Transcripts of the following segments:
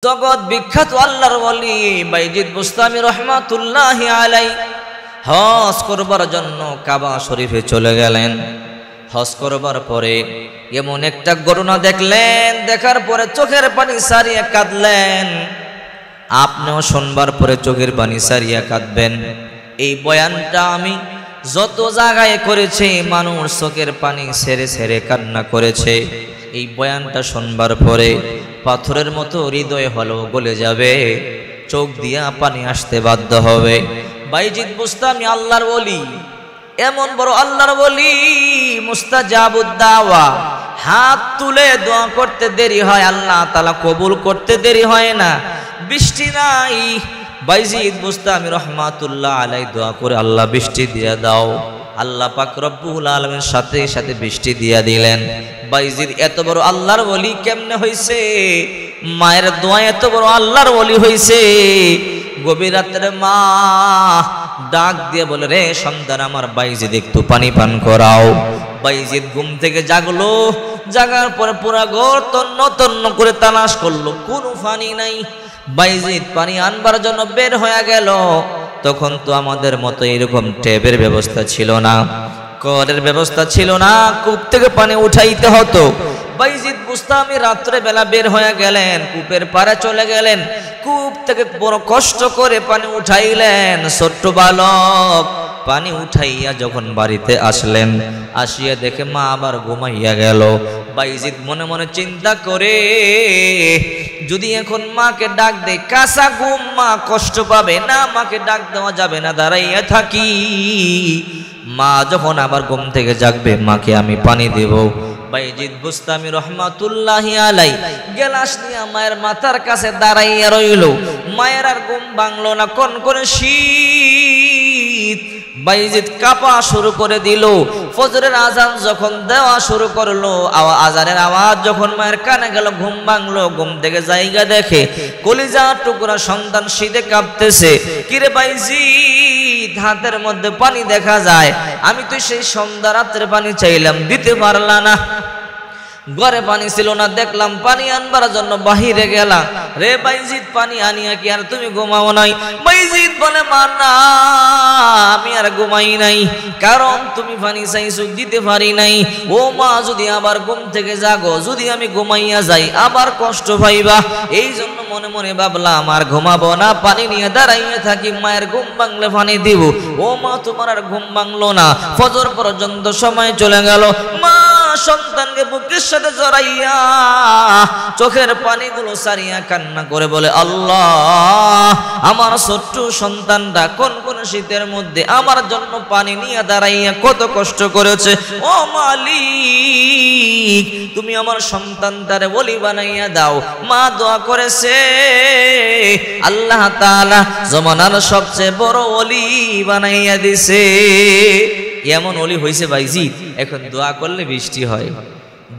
জগৎ বিখ্যাত আল্লাহর ওলি বাইজিদ বুস্তামি রহমাতুল্লাহি আলাইহি হজ করবার জন্য কাবা শরীফে চলে গেলেন। হজ করবার পরে এমন একটা ঘটনা দেখলেন, দেখার পরে চোখের পানি সারিয়ে কাঁদলেন। আপনিও শুনবার পরে চোখের পানি সারিয়ে কাঁদবেন। এই বয়ানটা আমি যত জায়গায় করেছি, মানুষ চোখের পানি ছেড়ে ছেড়ে কান্না করেছে। এই বয়ানটা শুনবার পরে পাথরের মতো হৃদয় হলো গলে যাবে, চোখ দিয়া পানি আসতে বাধ্য হবে। বাইজিদ বুস্তামি আল্লাহর ওলি, এমন বড় আল্লাহর ওলি, মুস্তাজাবুদ দাওয়া। হাত তুলে দোয়া করতে দেরি হয়, আল্লাহ তাআলা কবুল করতে দেরি হয় না। বৃষ্টি নাই, বাইজিদ বুস্তামি রহমাতুল্লাহ আলাইহি দোয়া করে আল্লাহ বৃষ্টি দিয়ে দাও। আল্লাহ পাক রব্বুল আলামিন সাথে সাথে বৃষ্টি দিয়া দিলেন। বাইজিদ এত বড় আল্লাহর ওলি কেমনে হইছে? মায়ের দোয়া এত বড় আল্লাহর ওলি হইছে। গভীর রাত্রে মা ডাক দিয়ে বলে, রে সন্তান আমার, বাইজিদ একটু পানি পান করাও। বাইজিদ ঘুম থেকে জাগলো, জাগার পরে পুরা ঘর তন্ন তন্ন করে তালাশ করলো, কোনো পানি নাই। বাইজিদ পানি আনবার জন্য বের হয়ে গেল। তখন তো আমাদের মতো এরকম ট্যাপের ব্যবস্থা ছিল না, কলের ব্যবস্থা ছিল না, কূপ থেকে পানি উঠাইতে হতো। বাইজিদ বুস্তামি রাত্রে বেলা বের হয়ে গেলেন, কূপের পাড়ে চলে গেলেন। কূপ থেকে বড় কষ্ট করে পানি উঠাইলেন। ছোট্ট বালক পানি উঠাইয়া যখন বাড়িতে আসলেন, আসিয়া দেখে মা আবার ঘুমাইয়া গেল। বাইজিদ মনে মনে চিন্তা করে, যদি এখন মাকে ডাক দেয়, কাঁচা ঘুম, মা কষ্ট পাবে না, মাকে ডাক দেওয়া যাবে না, দাঁড়াইয়া থাকি। মা যখন আবার ঘুম থেকে জাগবে, মাকে আমি পানি দেব। বাইজিদ বুস্তামি রহমাতুল্লাহি আলাইহি গেলাস নিয়ে মায়ের মাথার কাছে দাঁড়াইয়া রইল। মায়ের আর ঘুম ভাঙলো না, কোন কোন শীত। বাইজিদ কাঁপা শুরু করে দিল। ফজরের আজান যখন দেওয়া শুরু করলো, আজানের আওয়াজ যখন মায়ের কানে গেল, ঘুম ভাঙলো। ঘুম থেকে জায়গা দেখে কলিজা টুকরা সন্তান শীতে কাঁপতেছে। কিরে বাইজিদ, হাতের মধ্যে পানি দেখা যায়। আমি তো সেই সন্ধ্যা রাত্রে পানি চাইলাম, দিতে পারলা না। ঘরে পানি ছিল না, দেখলাম পানি আনবার জন্য বাহিরে গেলাম। রে বাইজিদ, পানি আনিয়া কি আর তুমি ঘুমাও নাই? বাইজিদ বলে, মা না, আমি আর ঘুমাই নাই, কারণ তুমি পানি চাইছো, দিতে পারি নাই। ও মা, যদি আবার ঘুম থেকে জাগো, যদি আমি ঘুমাইয়া যাই, আবার কষ্ট পাইবা। এই জন্য মনে মনে ভাবলাম আর ঘুমাবো না, পানি নিয়ে দাঁড়াইয়া থাকি, মায়ের ঘুম ভাঙলে পানি দিব। ও মা, তোমার আর ঘুম ভাঙলো না। ফজর পর্যন্ত সময় চলে গেল। মা সন্তানকে বুকের সাথে জড়াইয়া চোখের পানিগুলো সারিয়া কান্না করে বলে, আল্লাহ, আমার ছোট্ট সন্তানটা কোন কোন শীতের মধ্যে আমার জন্য পানি নিয়ে দাঁড়াইয়া কত কষ্ট করেছে। ও মালিক, তুমি আমার সন্তানটারে ওলি বানাইয়া দাও। মা দোয়া করেছে, আল্লাহ তাআলা জমানার সবচেয়ে বড় ওলি বানাইয়া দিছে। এমন ওলি হয়েছে বাইজিদ, এখন দোয়া করলে বৃষ্টি হয়,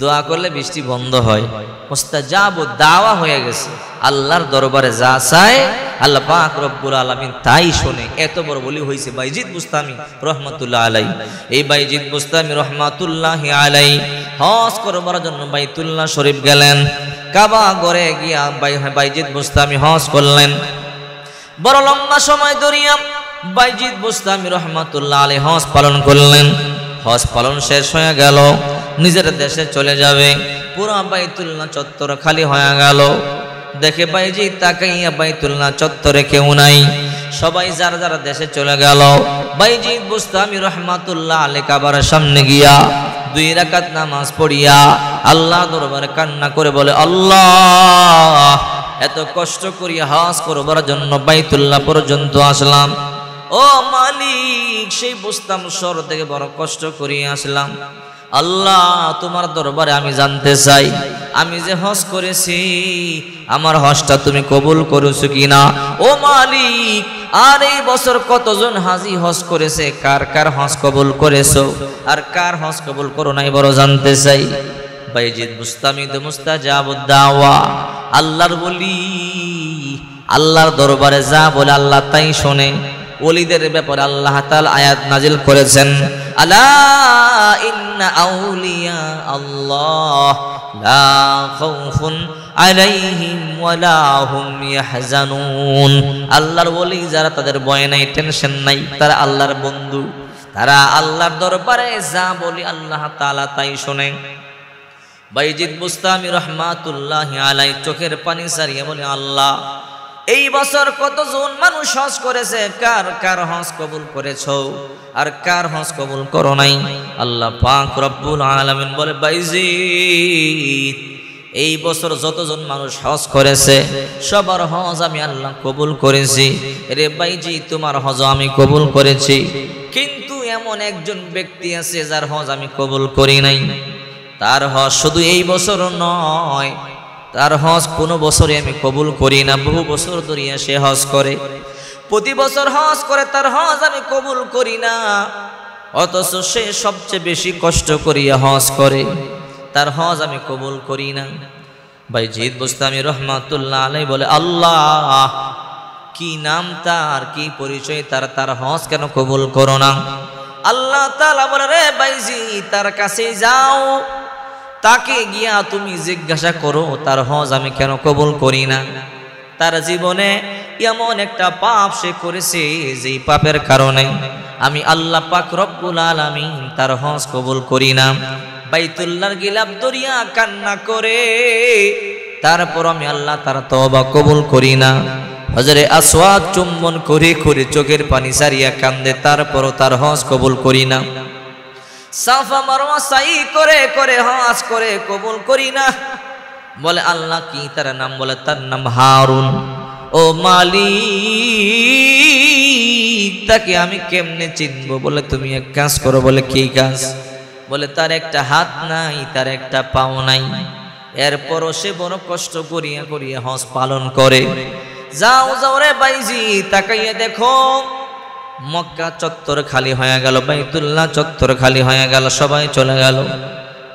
দোয়া করলে বৃষ্টি বন্ধ হয়। মুস্তাজাবুদ দাওয়া হয়ে গেছে। আল্লাহর দরবারে যা চায় আল্লাহ পাক রব্বুল আলামিন তাই শোনে। এত বড় ওলি হয়েছে বাইজিদ বুস্তামি রহমাতুল্লাহ আলাইহি। এই বাইজিদ বুস্তামি রহমাতুল্লাহি আলাইহি হজ করবার জন্য বাইতুল্লাহ শরীফ গেলেন। কাবা ঘরে গিয়া বাইজিদ বুস্তামি হজ করলেন। বড় লম্বা সময় ধরিয়া বাইজিদ বুস্তামি রহমাতুল্লাহ আলাইহি হজ পালন করলেন। হজ পালন শেষ হয়ে গেল, নিজের দেশে চলে যাবে। পুরো বাইতুল্লাহ চত্বর খালি হয়ে গেল। দেখে বাইজিদ তাকাইয়া বাইতুল্লাহ চত্বরে কেউ নাই, সবাই যার যার দেশে চলে গেল। বাইজিদ বুস্তামি রহমাতুল্লাহ আলাইহি কাবার সামনে গিয়া 2 রাকাত নামাজ পড়িয়া আল্লাহ দরবারে কান্না করে বলে, আল্লাহ, এত কষ্ট করিয়া হজ করবার জন্য বাইতুল্লাহ পর্যন্ত আসলাম। ও মালিক, সেই বুস্তাম শহর থেকে বড় কষ্ট করিয়া আসলাম। আল্লাহ, তোমার দরবারে আমি জানতে চাই, আমি যে হজ করেছি, আমার হজটা তুমি কবুল করেছো কিনা। ও মালিক, আর এই বছর কতজন হাজি হজ করেছে, কার কার হজ কবুল করেছো, আর কার হজ কবুল করো নাই, বড় জানতে চাই। বাইজিদ বুস্তামি তো মুস্তাজাবুদ দাওয়া, আল্লাহর ওলি। আল্লাহর দরবারে যা বলে আল্লাহ তাই শোনে। ওলিদের ব্যাপারে আল্লাহ তাআলা আয়াত নাজিল করেছেন, আলা ইন্না আউলিয়া আল্লাহ লা খাউফুন আলাইহিম ওয়ালা হুম ইয়াহজানুন। আল্লাহর ওলি যারা, তাদের ভয় নাই, টেনশন নাই, তারা আল্লাহর বন্ধু, তারা আল্লাহর দরবারে যা বলি আল্লাহ তাআলা তাই শোনে। বাইজিদ বুস্তামি রহমাতুল্লাহি আলাইহি চোখের পানি সারিয়ে বলে, আল্লাহ এই বছর কতজন মানুষ হজ করেছে, কার কার হজ কবুল করেছো আর কার হজ কবুল করো নাই? আল্লাহ পাক রব্বুল আলামিন বলে, বাইজিদ এই বছর যতজন মানুষ হজ করেছে সবার হজ আমি আল্লাহ কবুল করেছি। রে বাইজিদ তোমার হজ আমি কবুল করেছি, কিন্তু এমন একজন ব্যক্তি আছে যার হজ আমি কবুল করি নাই। তার হজ শুধু এই বছর নয়, তার হজ কোনো বছরে আমি কবুল করি না, বহু বছর ধরে সে হজ করে, প্রতি বছর হজ করে, তার হজ আমি কবুল করি না, অথচ সে সবচেয়ে বেশি কষ্ট করিয়া হজ করে, তার হজ আমি কবুল করি না। বাইজিদ বুস্তামি রহমাতুল্লাহ আলাইহি বলে, আল্লাহ কি নাম তার, কি পরিচয় তার, তার হজ কেন কবুল করো না? আল্লাহ তাআলা বলে, রে বাইজিদ তার কাছে যাও, তাকে গিয়া তুমি জিজ্ঞাসা করো তার হজ আমি কেন কবুল করি না। তার জীবনে এমন একটা পাপ সে করেছে, যেই পাপের কারণে আমি আল্লাহ পাক রব্বুল আলামিন তার হজ কবুল করি না। বাইতুল্লাহর গিলাফ দরিয়া কান্না করে, তারপর আমি আল্লাহ তার তওবা কবুল করি না। হজরে আসওয়াদ চুম্বন করে করে চোখের পানি সারিয়া কান্দে, তারপরও তার হজ কবুল করি না। সাফা মারওয়া সাই করে করে হজ করে কবুল করি না। বলে, আল্লাহ কি তার নাম? বলে, তার নাম হারুন। ও মালিক তাকে আমি কেমনে চিনবো? বলে, তুমি এক কাজ করো। বলে, কি কাজ? বলে, তার একটা হাত নাই, তার একটা পাও নাই, এরপরও সে বড় কষ্ট করিয়া করিয়া হজ পালন করে। যাও যাও রে বাইজিদ, তাকাইয়া দেখো মক্কা চত্বর খালি হয়ে গেল, বাইতুল্লাহ চত্বর খালি হয়ে গেল, সবাই চলে গেল,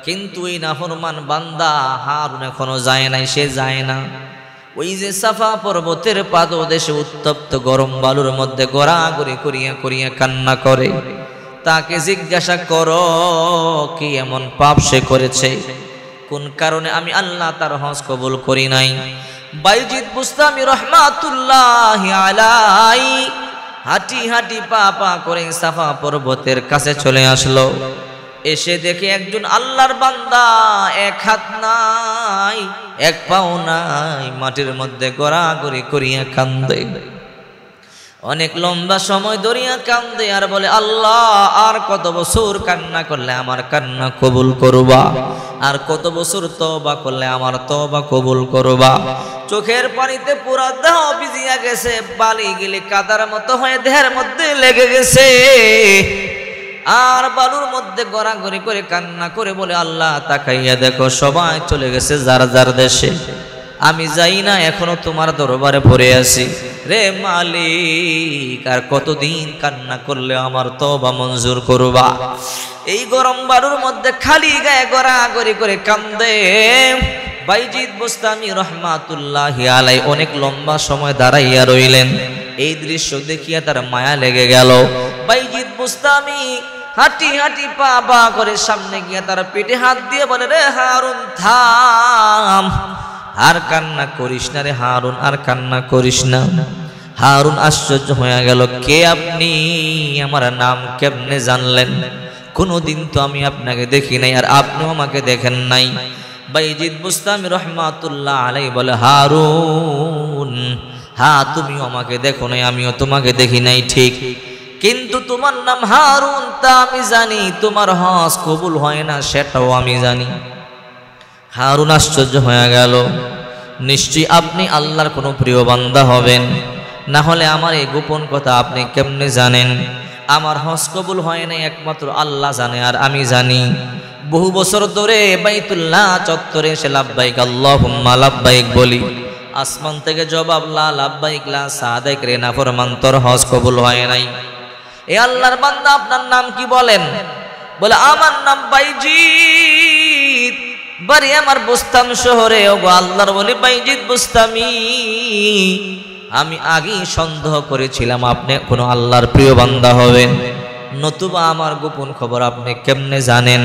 কিন্তু এই নাফরমান বান্দা হারুন এখনো যায় নাই, সে যায় না। ওই যে সাফা পর্বতের পাদদেশে উত্তপ্ত গরম বালুর মধ্যে গড়াগড়ি করিয়া করিয়া কান্না করে। তাকে জিজ্ঞাসা করো কি এমন পাপ সে করেছে, কোন কারণে আমি আল্লাহ তার হজ কবুল করি নাই? বাইজিদ বুস্তামি রহমাতুল্লাহি আলাইহি হাঁটি হাঁটি পা পা করে সাফা পর্বতের কাছে চলে আসলো। এসে দেখে একজন আল্লাহর বান্দা, এক হাত নাই, এক পাও নাই, মাটির মধ্যে গড়াগড়ি করিয়া কান্দে, অনেক লম্বা সময় ধরিয়া কান্দে আর বলে, আল্লাহ আর কত বছর কান্না করলে আমার কান্না কবুল করবা, আর কত বছর তওবা করলে আমার তওবা কবুল করবা? চোখের পানিতে পুরা দেহ ভিজিয়া গেছে, বালি গিলে কাদার মতো হয়ে দেহের মধ্যে লেগে গেছে, আর বালুর মধ্যে গড়াগড়ি করে কান্না করে বলে, আল্লাহ তাকাইয়া দেখো সবাই চলে গেছে যার যার দেশে, আমি যাই না, এখনো তোমার দরবারে পড়ে আছি। রে মালিক আর কতদিন কান্না করলে আমার তওবা মঞ্জুর করবা? এই গরম বালুর মধ্যে খালি গায়ে গড়াগড়ি করে কান্দে বাইজিদ বুস্তামি রহমাতুল্লাহি আলাইহি অনেক লম্বা সময় দাঁড়াইয়া রইলেন। এই দৃশ্য দেখিয়া তার মায়া লেগে গেল। বাইজিদ বুস্তামি হাঁটি হাঁটি পা পা করে সামনে গিয়া তার পেটে হাত দিয়ে বলে, রে হারুন থাম, আর কান্না করিস না রে হারুন, আর কান্না করিস না। হারুন আশ্চর্য হয়ে গেল, কে আপনি? আমার নাম কেমনে জানলেন? কোনদিন তো আমি আপনাকে দেখি নাই, আর আপনিও আমাকে দেখেন নাই। বাইজিদ বুস্তামি রহমাতুল্লাহ আলাইহি বলে, হারুন হ্যাঁ তুমি আমাকে দেখো নাই, আমিও তোমাকে দেখি নাই ঠিক, কিন্তু তোমার নাম হারুন তা আমি জানি, তোমার হজ কবুল হয় না সেটাও আমি জানি। হারুন আশ্চর্য হয়ে গেল, নিশ্চয়ই আপনি আল্লাহর কোনো প্রিয় বান্দা হবেন, না হলে আমার এই গোপন কথা আপনি কেমনে জানেন? আমার হজ কবুল হয় নাই একমাত্র আল্লাহ জানে আর আমি জানি। বহু বছর ধরে বাইতুল্লাহ চত্বরে এসে লাব্বাইক আল্লাহুম্মা লাব্বাইক বলি, আসমান থেকে জবাব লা লাব্বাইক লা সাদাইক রে নাফরমান তোর হজ কবুল হয় নাই। এ আল্লাহর বান্দা আপনার নাম কি বলেন? বলে, আমার নাম বাইজিদ, বাড়ি আমার বুস্তাম শহরে। ওগো আল্লাহর বলি বাইজিদ বুস্তামি, আমি আগেই সন্দেহ করেছিলাম আপনি কোনো আল্লাহর প্রিয় বান্দা হবেন, নতুবা আমার গোপন খবর আপনি কেমনে জানেন?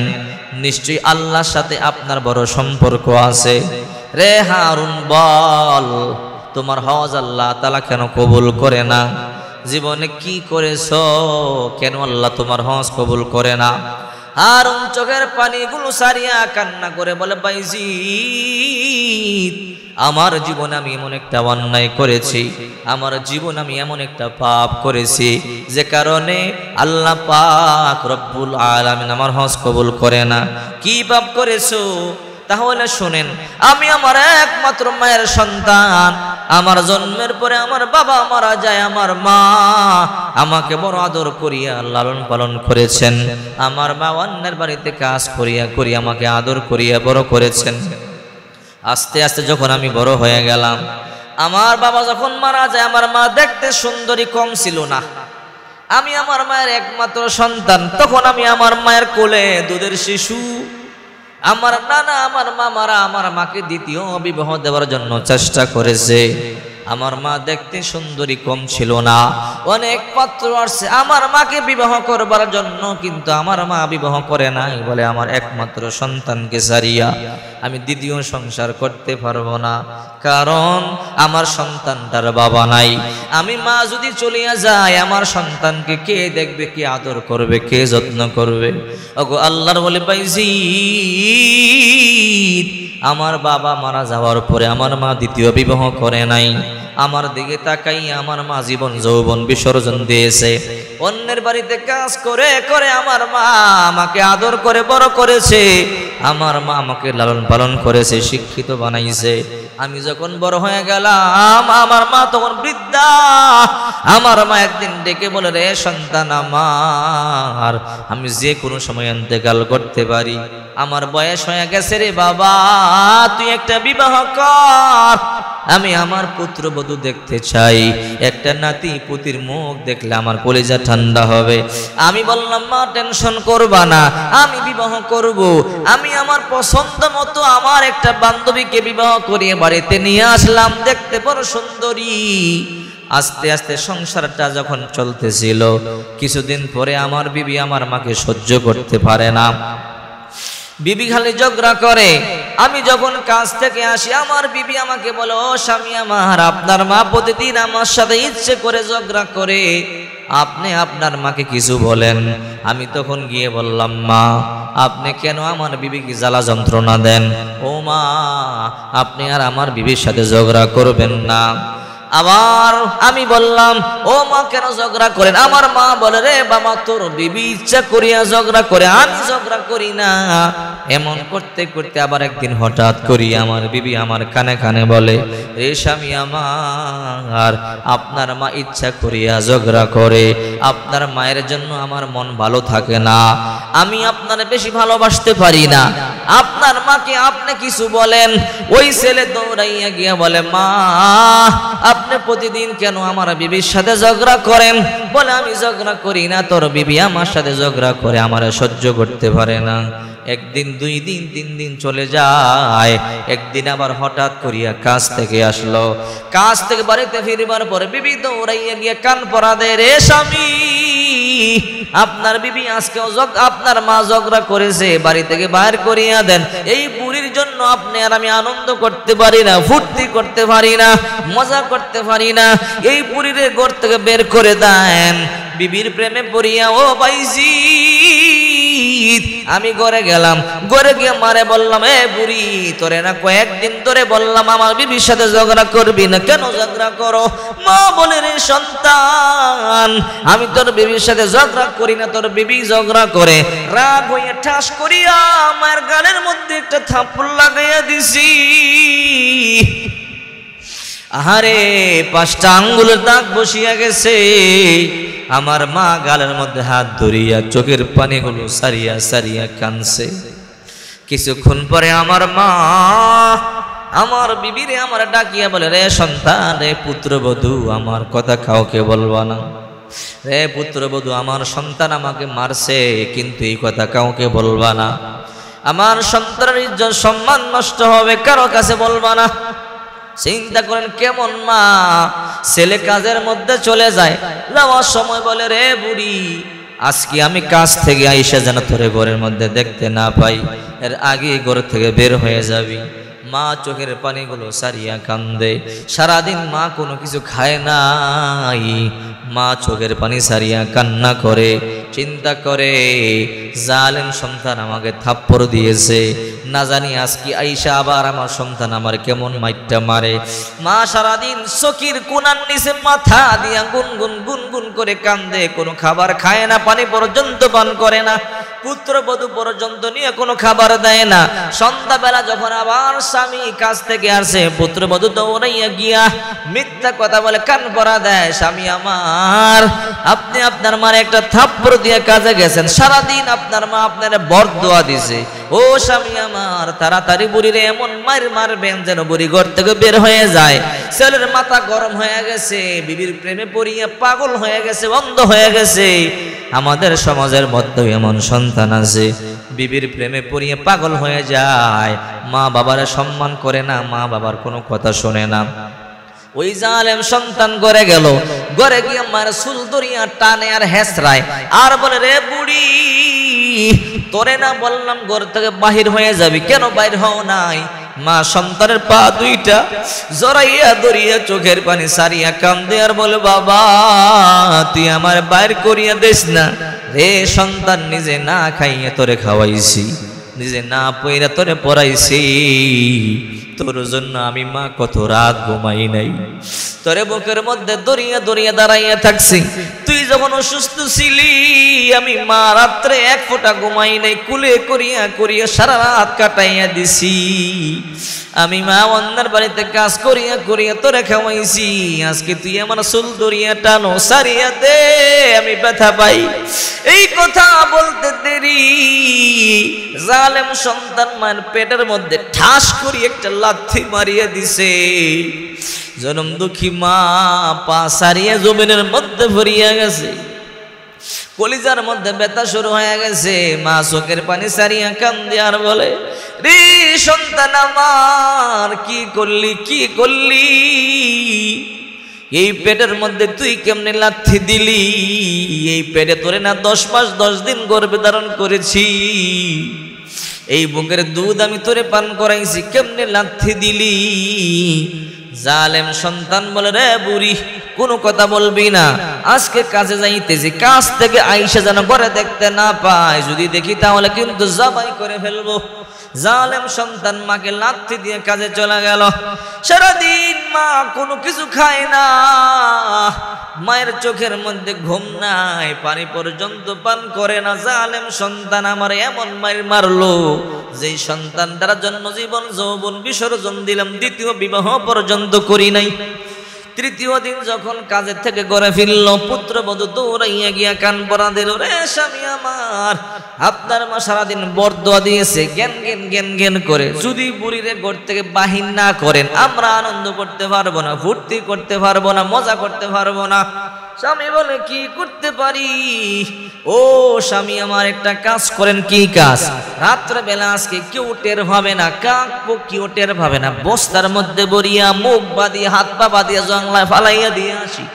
নিশ্চয়ই আল্লাহর সাথে আপনার বড় সম্পর্ক আছে। রে হারুন বল তোমার হজ আল্লাহ তাআলা কেন কবুল করে না? জীবনে কি করেছো কেন আল্লাহ তোমার হজ কবুল করে না? হারুন চোখের পানিগুলো সারিয়া কান্না করে বলে, বাইজিদ আমার জীবনে আমি এমন একটা অন্যায় করেছি, আমার জীবন আমি এমন একটা পাপ করেছি যে কারণে আল্লাহ পাক রব্বুল আলামিন আমার হজ কবুল করে না। কি পাপ করেছো? তাহলে শুনেন, আমি আমার একমাত্র মায়ের সন্তান, আমার জন্মের পরে আমার বাবা মারা যায়, আমার মা আমাকে বড় আদর করিয়া লালন পালন করেছেন, আমার মা অন্যের বাড়িতে কাজ করিয়া করিয়া আমাকে আদর করিয়া বড় করেছেন। আস্তে আস্তে যখন আমি বড় হয়ে গেলাম, আমার বাবা যখন মারা যায়, আমার মা দেখতে সুন্দরী কম ছিল না, আমি আমার মায়ের একমাত্র সন্তান, তখন আমি আমার মায়ের কোলে দুধের শিশু। আমার নানা আমার মামারা আমার মাকে দ্বিতীয় বিবাহ দেওয়ার জন্য চেষ্টা করেছে, আমার মা দেখতে সুন্দরী কম ছিল না, অনেক পাত্র আসছে আমার মাকে বিবাহ করবার জন্য, কিন্তু আমার মা বিবাহ করে নাই, বলে আমার একমাত্র সন্তানকে সারিয়া আমি দ্বিতীয় সংসার করতে পারবো না, কারণ আমার সন্তানটার বাবা নাই। আমি মা যদি চলিয়া যায় আমার সন্তানকে কে দেখবে, কে আদর করবে, কে যত্ন করবে? ওগো আল্লাহর বলে বাইজিদ আমার বাবা মারা যাওয়ার পরে আমার মা দ্বিতীয় বিবাহ করে নাই, আমার দিকে তাকাই আমার মা জীবন যৌবন বিসর্জন দিয়েছে, অন্যের বাড়িতে কাজ করে করে আমার মা আমাকে আদর করে বড় করেছে, আমার মা আমাকে লালন পালন করেছে, শিক্ষিত বানাইছে। আমি যখন বড় হয়ে গেলাম আমার মা তখন বৃদ্ধা, আমার মা একদিন ডেকে বলে, রে সন্তান আমার, আমি যে কোনো সময় ইন্তেকাল করতে পারি, আমার বয়স হয়ে গেছে রে বাবা, তুই একটা বিবাহ কর, আমি আমার পুত্রবধূ দেখতে চাই, একটা নাতি পুতির মুখ দেখলে আমার কলিজা ঠান্ডা হবে। আমি বললাম, মা টেনশন করবা না, আমি বিবাহ করব, আমি আমার পছন্দ মতো আমার একটা বান্ধবীকে বিবাহ করিয়ে বাড়িতে নিয়ে আসলাম, দেখতে বড় সুন্দরী। আস্তে আস্তে সংসারটা যখন চলতেছিল, কিছুদিন পরে আমার বিবি আমার মাকে সহ্য করতে পারে না, বিবি খালি ঝগড়া করে। আমি যখন কাজ থেকে আসি আমার বিবি আমাকে বলে, ও স্বামী আমার, আপনার মা প্রতিদিন আমার সাথে ইচ্ছে করে ঝগড়া করে, আপনি আপনার মাকে কিছু বলেন। আমি তখন গিয়ে বললাম, মা আপনি কেন আমার বিবিকে জ্বালা যন্ত্রণা দেন? ও মা আপনি আর আমার বিবির সাথে ঝগড়া করবেন না। আবার আমি বললাম, ও মা কেন ঝগড়া করেন? আমার মা বলে, রে বাবা তোর বিবি ইচ্ছা করিয়া ঝগড়া করে, আমি ঝগড়া করি না। এমন করতে করতে আবার একদিন হঠাৎ করি আমার বিবি আমার কানে কানে বলে, রে স্বামী আমার, আপনার মা ইচ্ছা করিয়া ঝগড়া করে, আপনার মায়ের জন্য আমার মন ভালো থাকে না, আমি আপনার বেশি ভালোবাসতে পারি না, আপনার মাকে আপনি কিছু বলেন। ওই ছেলে দৌড়াইয়া গিয়া বলে, মা আপনি প্রতিদিন কেন আমার বিবির সাথে ঝগড়া করেন? বলে, আমি ঝগড়া করি না, তোর বিবি আমার সাথে ঝগড়া করে, আমার সহ্য করতে পারে না। একদিন, 2 দিন, 3 দিন চলে যায়। একদিন আবার হঠাৎ করিয়া কাজ থেকে আসলো, কাজ থেকে বাড়িতে ফিরবার পরে বিবি দৌড়াইয়া গিয়ে কান পরা দেয়, রে স্বামী আপনার বিবি আজকে আপনার মা ঝগড়া করেছে, বাড়ি থেকে বাইর করিয়া দেন, এই বুড়ির জন্য আপনি আর আমি আনন্দ করতে পারি না, ফুর্তি করতে পারি না, মজা করতে পারি না, এই বুড়ির ঘর থেকে বের করে দেন। বিবির প্রেমে পড়িয়া ও বাইজি আমি ঘরে গেলাম, ঘরে গিয়ে মারে বললাম, এ বুড়ি তোরে না কয়েকদিন ধরে বললাম আমার বিবির সাথে ঝগড়া করবি না, কেন ঝগড়া করো? মা বলে, রে সন্তান আমি তোর বিবির সাথে ঝগড়া করি না, তোর বিবি ঝগড়া করে। রাগ হইয়া ঠাস করিয়া আমার গালের মধ্যে একটা থাপ্পড় লাগাইয়া দিছি। আহারে 5টা আঙ্গুলের দাগ বসিয়া গেছে। আমার মা গালের মধ্যে হাত ধরিয়া চোখের পানিগুলো সারিয়া সারিয়া কানছে। কিছুক্ষণ পরে আমার মা আমার বিবিরে আমার ডাকিয়া বলে, রে সন্তান, রে পুত্রবধূ, আমার কথা কাউকে বলবা না। রে পুত্রবধূ, আমার সন্তান আমাকে মারছে, কিন্তু এই কথা কাউকে বলবা না, আমার সন্তানের ইজ্জত সম্মান নষ্ট হবে, কারো কাছে বলবা না। চিন্তা করেন কেমন মা! ছেলে কাজের মধ্যে চলে যায়, যাওয়ার সময় বলে, রে বুড়ি আজকে আমি কাজ থেকে আইসা যেন তোরে ঘরের মধ্যে দেখতে না পাই, এর আগে ঘর থেকে বের হয়ে যাবি। মা চোখের পানিগুলো সারিয়া কান্দে। সারাদিন মা কোনো কিছু খায় নাই, মা চোখের পানি সারিয়া কান্না করে, চিন্তা করে জালেম সন্তান আমাকে থাপ্পড় দিয়েছে, না জানি আজকে আইসা আবার আমার সন্তান আমার কেমন মাইটটা মারে। মা সারাদিন চকির কোনার নিচে মাথা দিয়া গুনগুন গুনগুন করে কান্দে, কোনো খাবার খায় না, পানি পর্যন্ত পান করে না, পুত্রবধূ পর্যন্ত নিয়ে কোনো খাবার দেয় না। সন্ধ্যাবেলা যখন আবার স্বামী কাছ থেকে আসে, পুত্রবধূ দৌড়াইয়া গিয়া মিথ্যা কথা বলে কান পরা দেয়, স্বামী আমার আপনি আপনার মার একটা থাপ্পড় দিয়ে কাজে গেছেন, সারাদিন আপনার মা আপনার বরদোয়া দিছে, ও স্বামী আমার তাড়াতাড়ি বুড়িরে এমন মার মারবেন যেন বুড়ি ঘর থেকে বের হয়ে যায়। ছেলের মাথা গরম হয়ে গেছে, বিবির প্রেমে পড়িয়া পাগল হয়ে গেছে, অন্ধ হয়ে গেছে। আমাদের সমাজের মধ্যে এমন সন্তান আছে, বিবির প্রেমে পড়িয়ে পাগল হয়ে যায়, মা বাবার সম্মান করে না, মা বাবার কোনো কথা শোনে না। ওই জালেম সন্তান ঘরে গেল, ঘরে গিয়ে মার চুল ধরিয়া টানে আর হেসরায় আর বলে, রে বুড়ি তোরে না বললাম ঘর থেকে বাহির হয়ে যাবি, কেন বাইর হও নাই? মা সন্তানের পা দুইটা জড়াইয়া ধরিয়া চোখের পানি সারিয়া কান্দে আর বলে, বাবা তুই আমার বাইর করিয়া দিস না রে সন্তান, নিজে না খাইয়া তোরে খাওয়াইছি, নিজে না পইরা তোরে পড়াইছি, তোর জন্য আমি মা কত রাত ঘুমাই নাই, তোরে বুকের মধ্যে দরিয়া দরিয়া দাঁড়াইয়া থাকছি, তুই যখন অসুস্থ ছিলি আমি মা রাত্রে এক ফোঁটা ঘুমাই নাই, কুলে করিয়া করিয়া সারা রাত কাটাইয়া দিছি, আমি মা অন্যের বাড়িতে কাজ করিয়া করিয়া তোরে খাওয়াইছি, আজকে তুই আমার চুল ধরিয়া টানো সারিয়া দে, আমি ব্যথা পাই। এই কথা বলতে দেরি জালেম সন্তান মায়ের পেটের মধ্যে ঠাস করি একটা লাথি মারিয়া দিছে। জনম দুঃখী মা পা সারিয়া জমিনের মধ্যে ভরিয়া গেছে, কলিজার মধ্যে ব্যথা শুরু হয়ে গেছে। মা চোখের পানি সারিয়া কান্দে আর বলে, রে সন্তান আমার কি করলি, কি করলি? এই পেটের মধ্যে তুই কেমনে লাথি দিলি? এই পেটে তোরে না 10 মাস 10 দিন গর্ভে ধারণ করেছি, এই বুকের দুধ আমি তোরে পান করাইছি, কেমনে লাথি দিলি? জালেম সন্তান বলে, রে বুড়ি কোনো কথা বলবি না, আজকে কাজে যাইতেছি, কাজ থেকে আইসা যেন ঘরে দেখতে না পায়, যদি দেখি তাহলে কিন্তু জবাই করে ফেলবো। জালেম সন্তান মাকে লাথি দিয়ে কাজে চলে গেল। সারাদিন মা কোনো কিছু খায় না, মায়ের চোখের মধ্যে ঘুম নাই, পানি পর্যন্ত পান করে না। জালেম সন্তান আমার এমন মায়ের মারলো, যেই সন্তানটার জন্য জীবন যৌবন বিসর্জন দিলাম, দ্বিতীয় বিবাহ পর্যন্ত করি নাই। তৃতীয় দিন যখন কাজের থেকে ঘরে ফিরল, পুত্রবধূ দৌড়াইয়া গিয়া কান পরা দিল, রে স্বামী আমার আপনার মা সারাদিন বরদোয়া দিয়েছে, জ্ঞান জ্ঞান জ্ঞান জ্ঞান করে, যদি বুড়িরে ঘর থেকে বাহির না করেন আমরা আনন্দ করতে পারবো না, ফুর্তি করতে পারবো না, মজা করতে পারবো না। স্বামী বলে, কি করতে পারি? ও স্বামী আমার একটা কাজ করেন। কি কাজ? রাত্রে বেলা আজকে কেউ টের পাবে না, কাক কেউ টের পাবে না, বস্তার মধ্যে বরিয়া মুখ বাঁধিয়ে হাত পা বাঁধিয়ে জংলায় ফালাইয়া দিয়ে আসি,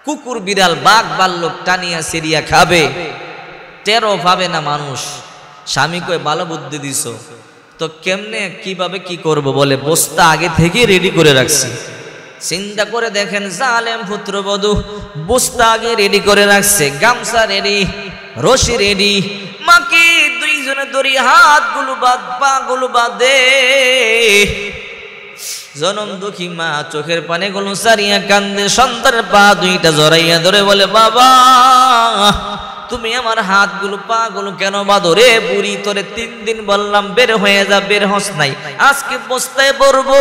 কুকুর বিড়াল বাঘ ভাল্লুক টানিয়া সেরিয়া খাবে, টেরও পাবে না মানুষ। স্বামী কই, ভালো বুদ্ধি দিছ তো, কেমনে কিভাবে কি করব? বলে, বস্তা আগে থেকে রেডি করে রাখছি। চিন্তা করে দেখেন, জালেম পুত্রবধূ বস্তা আগে রেডি করে রাখছে, গামছা রেডি, রশি রেডি, মাকে দুইজনে ধরি হাতগুলো বাঁধ পা গুলো বাঁধে। জনম দুঃখী মা চোখের পানিগুলো সারিয়া কান্দে, সন্তানের পা দুইটা জড়াইয়া ধরে বলে, বাবা তুমি আমার হাতগুলো পা গুলো কেন বাঁধো? রে বুড়ি তোরে 3 দিন বললাম বের হয়ে যা, বের হস নাই, আজকে বস্তায় পড়বো,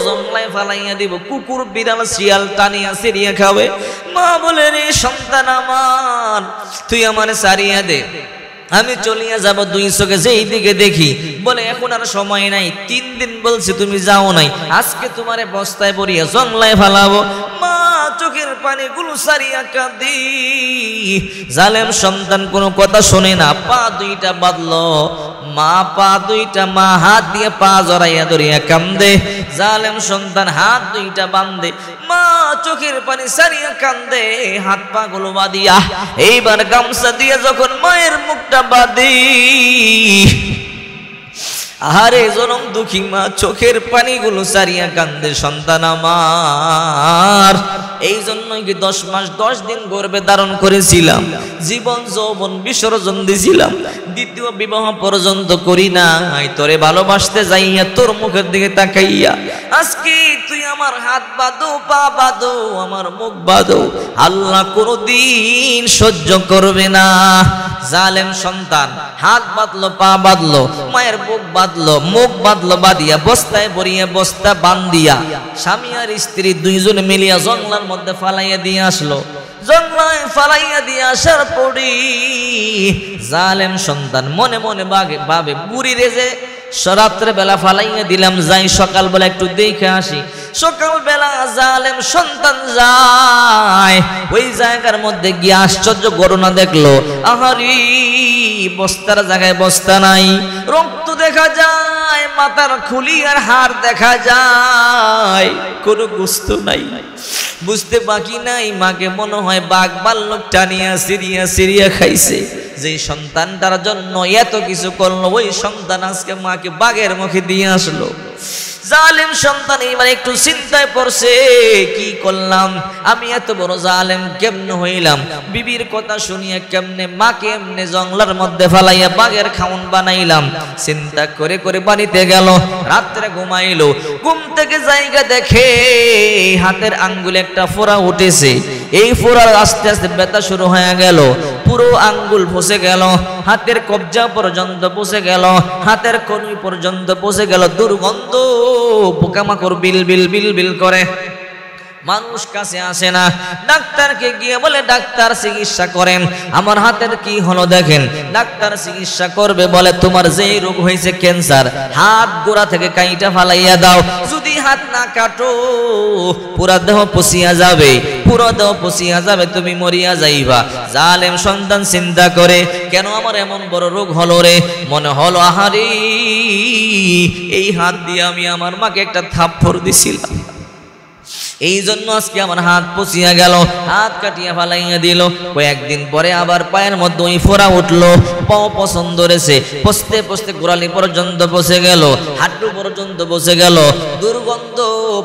জংলায় ফালাইয়া দিব, কুকুর বিড়াল শিয়াল টানিয়া সিরিয়া খাবে। মা বলে, রে সন্তান আমার তুই আমার সারিয়া দে, আমি চলিয়া যাব, 2 চোখে যেই দিকে দেখি। বলে, এখন আর সময় নাই, 3 দিন বলছি তুমি যাও নাই, আজকে তোমারে বস্তায় পড়িয়া জংলায় ফালাবো। মা চোখের পানিগুলো সারিয়া কাঁদি। জালেম সন্তান কোনো কথা শোনে না, পা দুইটা বাঁধলো, মা পা দুইটা, মা হাত দিয়ে পা জড়াইয়া ধরিয়া কান্দে, জালেম সন্তান হাত দুইটা বাঁধে, মা চোখের পানি সারিয়া কান্দে, হাত পা গুলো বাঁধিয়া এইবার গামছা দিয়ে যখন মায়ের মুখটা বাঁধি, আহারে জনম দুঃখী মা চোখের পানিগুলো সারিয়া কান্দে, সন্তান আমার। এই জন্যই কি 10 মাস 10 দিন গর্ভে ধারণ করেছিলাম, জীবন যৌবন বিসর্জন দিছিলাম, দ্বিতীয় বিবাহ পর্যন্ত করি নাই তোরে ভালোবাসতে যাইয়া, তোর মুখের দিকে তাকাইয়া। আজকে তুই আমার হাত বাঁধো, পা বাঁধো, আমার মুখ বাঁধো, আল্লাহ কোনদিন সহ্য করবে না। জালেম সন্তান হাত বাঁধলো, পা বাঁধলো, মায়ের বুক বাঁধলো, মুখ বাঁধলো, বাঁধিয়া বস্তায় ভরিয়া বস্তা বান্ধিয়া স্বামী আর স্ত্রী দুইজনে মিলিয়া জঙ্গলার মধ্যে ফালাইয়া দিয়ে আসলো। জঙ্গলায় ফালাইয়া দিয়ে আসার পরই জালেম সন্তান মনে মনে ভাবে বুড়ি রে যে রাত্রে বেলা ফালাইয়া দিলাম, যাই সকালবেলা একটু দেখে আসি। সকালবেলা জালেম সন্তান যায়, ওই জায়গার মধ্যে গিয়ে আশ্চর্য ঘটনা দেখলো। আহারি, বস্তার জায়গায় বস্তা নাই, রক্ত দেখা যায়, মাথার খুলি আর হাড় দেখা যায়, কোনো গোস্ত নাই। বুঝতে বাকি নাই, মাকে মনে হয় বাঘ ভাল্লুক টানিয়া সিরিয়া সিরিয়া খাইছে। যে সন্তানটার জন্য এত কিছু করলো, ওই সন্তান আজকে মাকে বাঘের মুখে দিয়ে আসলো। জালেম সন্তান এবার একটু চিন্তায় পড়ছে, কি করলাম আমি, এত বড় জালেম কেমনে হইলাম? বিবির কথা শুনিয়া কেমনে মাকে এমনে জঙ্গলার মধ্যে ফালাইয়া বাঘের খাউন বানাইলাম। চিন্তা করে করে বাড়িতে গেল, রাত্রে ঘুমাইলো। ঘুম থেকে জায়গা দেখে হাতের আঙ্গুলে একটা ফোড়া উঠেছে। এই ফোড়ার আস্তে আস্তে ব্যথা শুরু হয়ে গেল, পুরো আঙ্গুল ফসে গেল, হাতের কবজা পর্যন্ত পৌঁছে গেল, হাতের কনুই পর্যন্ত পৌঁছে গেল। দুর্গন্ধ, পোকামাকড় বিল বিল বিল বিল করে, মানুষ কাছে আসে না। ডাক্তারকে গিয়ে বলে, ডাক্তার চিকিৎসা করেন, আমার হাতের কি হলো দেখেন। ডাক্তার চিকিৎসা করবে, বলে তোমার যেই রোগ হয়েছে ক্যান্সার, হাত গোড়া থেকে কাইটা ফালাইয়া দাও। যদি হাত না কাটো পুরা দেহ পচিয়া যাবে, পুরো দেহ পচিয়া যাবে, তুমি মরিয়া যাইবা। জালেম সন্তান চিন্তা করে, কেন আমার এমন বড় রোগ হলো রে? মনে হলো আহারে, এই হাত দিয়ে আমি আমার মাকে একটা থাপ্পড় দিছিলাম, এই জন্য আজকে আমার হাত পচিয়া গেল। হাত কাটিয়া ফালাইয়া দিল। কয়েকদিন পরে আবার পায়ের মধ্যে ওই ফোড়া উঠলো, পাও পছন্দ ধরেছে, পচতে পচতে গোড়ালি পর্যন্ত বসে গেল, হাঁটু পর্যন্ত বসে গেল। দুর্গন্ধ,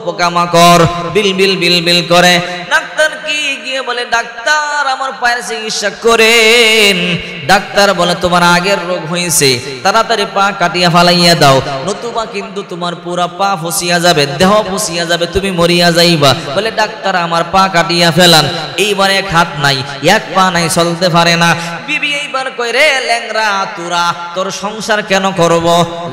পোকামাকড় বিল বিল বিল বিল করে। ডাক্তার কি গিয়ে বলে, ডাক্তার আমার পায়ের চিকিৎসা করেন। ডাক্তার বলে, তোমার আগের রোগ হয়েছে, তাড়াতাড়ি পা কাটিয়া ফালাইয়া দাও, নতুবা কিন্তু তোমার পুরা পা ফসিয়া যাবে, দেহ ফসিয়া যাবে, তুমি মরিয়া যাইবা। বলে, ডাক্তার আমার পা কাটিয়া ফেলান। এইবার এক হাত নাই, এক পা নাই, চলতে পারে না। বিবি এইবার কই, রে ল্যাংরা তুরা, তোর সংসার কেন করব?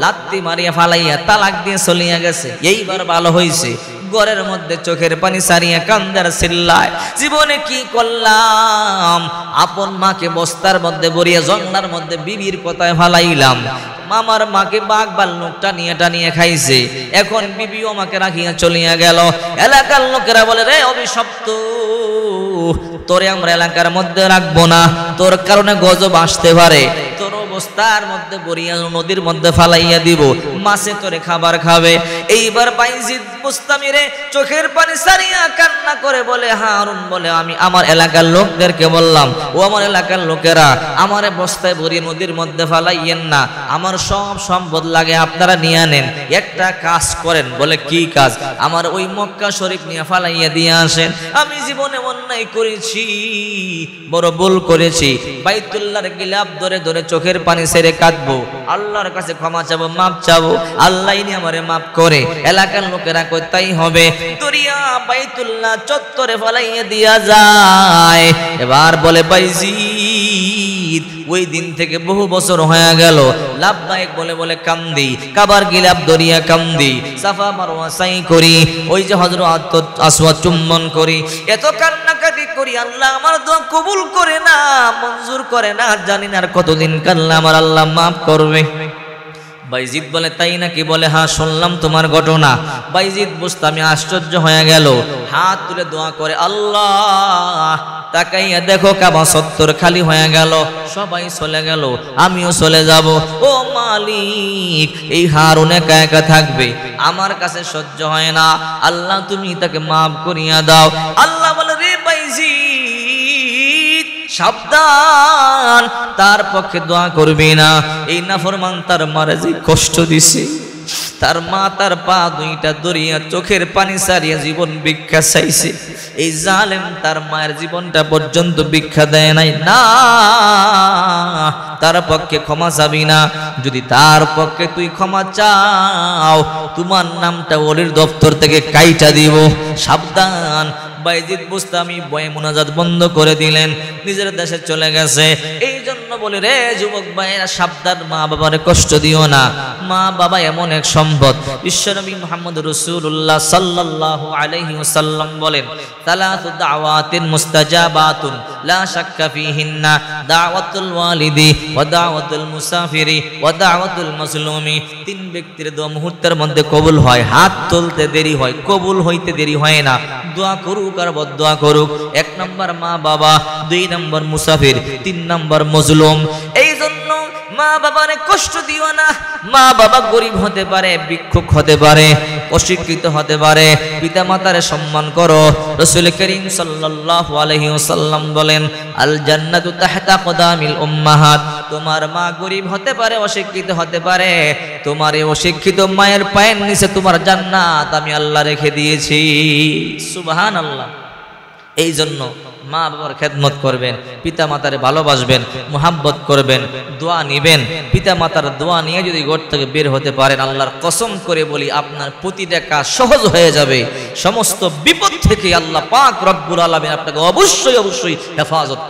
লাত্তি মারিয়া ফালাইয়া তালাক দিয়ে চলিয়া গেছে। এইবার ভালো হইছে। ঘরের মধ্যে চোখের পানি সারিয়া কান্দার চিল্লায়, জীবনে কি করলাম? আপন মাকে বস্তার মধ্যে ভরিয়া জঙ্গলার মধ্যে বিবির কথায় ফালাইলাম, আমার মাকে বাঘ ভাল্লুক টানিয়ে টানিয়ে খাইছে। এখন বিবিও আমাকে রাখিয়া চলিয়া গেল। এলাকার লোকেরা বলে, রে অভিশপ্ত, তোরে আমরা এলাকার মধ্যে রাখবো না, তোর কারণে গজব আসতে পারে, তোর অবস্থার মধ্যে বরিয়া নদীর মধ্যে ফালাইয়া দিব, মাছে তোরে খাবার খাবে। এইবার বাইজিদ বুস্তামিরে চোখের পানি সারিয়া কান্না করে বলে, হারুন বলে, আমি আমার এলাকার লোকদেরকে বললাম, ও আমার এলাকার লোকেরা, আমারে বস্তায় ভরিয়ে নদীর মধ্যে ফালাইয়েন না, আমার সব সম্পদ লাগে আপনারা নিয়ে নেন, একটা কাজ করেন। বলে, কি কাজ? আমার ওই মক্কা শরীফ নিয়ে ফালাইয়া দিয়ে আসেন। আমি জীবনে অন্যায় করেছি, বড় ভুল করেছি, বাইতুল্লাহর গিলাফ ধরে ধরে চোখের পানি ছেড়ে কাঁদবো, আল্লাহর কাছে ক্ষমা চাবো, মাপ চাবো, আল্লাহ নি আমারে মাপ করে। এলাকার লোকেরা কই, তাই হবে। দরিয়া বাইতুল্লাহ চত্বরে ফালাইয়া দিয়া যায়। এবার বলে, বাইজিদ, ওই দিন থেকে বহু বছর হয়ে গেল, লাভবাহিক বলে বলে কান্দি, কাবার গিলাফ দরিয়া কান্দি, সাফা মারওয়া সাই করি, ওই যে হযরত আসওয়াদ চুম্বন করি, এত কান্নাকাটি করি, আল্লাহ আমার দোয়া কবুল করে না, মঞ্জুর করে না। জানি না আর কতদিন কান্না আমার আল্লাহ মাফ করবে। বাইজিদ বলে, তাই নাকি? বলে, হ্যাঁ, শুনলাম তোমার ঘটনা। বাইজিদ বুস্তামি আশ্চর্য হয়ে গেল, হাত তুলে দোয়া করে, আল্লাহ তাকাইয়া দেখো কাবা চত্বর খালি হয়ে গেল, সবাই চলে গেল, আমিও চলে যাব। ও মালিক, এই হারুন একা একা থাকবে, আমার কাছে সহ্য হয় না, আল্লাহ তুমি তাকে মাফ করিয়া দাও। আল্লাহ বলে, রে বাইজিদ, সাবধান, তার পক্ষে দোয়া করবি না। এই নাফরমান তার মারে যে কষ্ট দিছে, তার মা তার পা দুইটা দরিয়া চোখের পানি সারিয়া জীবন ভিক্ষা চাইছে। এই জালেম তার মায়ের জীবনটা পর্যন্ত ভিক্ষা দেয় নাই। না, তার পক্ষে ক্ষমা চাবি না। যদি তার পক্ষে তুই ক্ষমা চাও, তোমার নামটা ওলির দপ্তর থেকে কাইটা দিব। সাবধান। বাইজিদ বুস্তামি বয়ে মুনাজাত বন্ধ করে দিলেন, নিজের দেশে চলে গেছে। এই জন্য বলে রে যুবক ভাইয়েরা, সাবধান, মা বাবার কষ্ট দিও না। মা বাবা এমন এক সম্পদ। বিশ্বনবী মুহাম্মদ রাসূলুল্লাহ সাল্লাল্লাহু আলাইহি ওয়াসাল্লাম বলেন, সালাতু দাওয়াতিন মুস্তাজাবাতুন লা শাক্কা ফিহিন্না দাওয়াতুল ওয়ালিদি ওয়া দাওয়াতুল মুসাফিরি ওয়া দাওয়াতুল মাজলুমি। তিন ব্যক্তির দোয়া মুহূর্তের মধ্যে কবুল হয়। হাত তুলতে দেরি হয়, কবুল হইতে দেরি হয় না। দোয়া করুক আর বদদোয়া করুক। 1 নম্বর মা বাবা, 2 নম্বর মুসাফির, 3 নম্বর মজলুম। এই জন্য মা বাবারে কষ্ট দিও না। মা বাবা গরিব হতে পারে, ভিক্ষুক হতে পারে, অশিক্ষিত হতে পারে, পিতা মাতারে সম্মান করো। রাসূল করিম সাল্লাল্লাহু আলাইহি ওয়াসাল্লাম বলেন, আল জান্নাতু তাহতা কদামিল উম্মাহাত। তোমার মা গরিব হতে পারে, অশিক্ষিত হতে পারে, তোমার এই অশিক্ষিত মায়ের পায়ের নিচে তোমার জান্নাত আমি আল্লাহ রেখে দিয়েছি। সুবহানাল্লাহ। এই জন্য মা বাবার খেদমত করবেন, পিতা মাতারে ভালোবাসবেন, মুহাব্বত করবেন, দোয়া নিবেন। পিতা মাতার দোয়া নিয়ে যদি ঘর থেকে বের হতে পারেন, আল্লাহর কসম করে বলি আপনার প্রতিটা কাজ সহজ হয়ে যাবে। সমস্ত বিপদ থেকে আল্লাহ পাক রব্বুল আলামিন আপনাকে অবশ্যই হেফাজত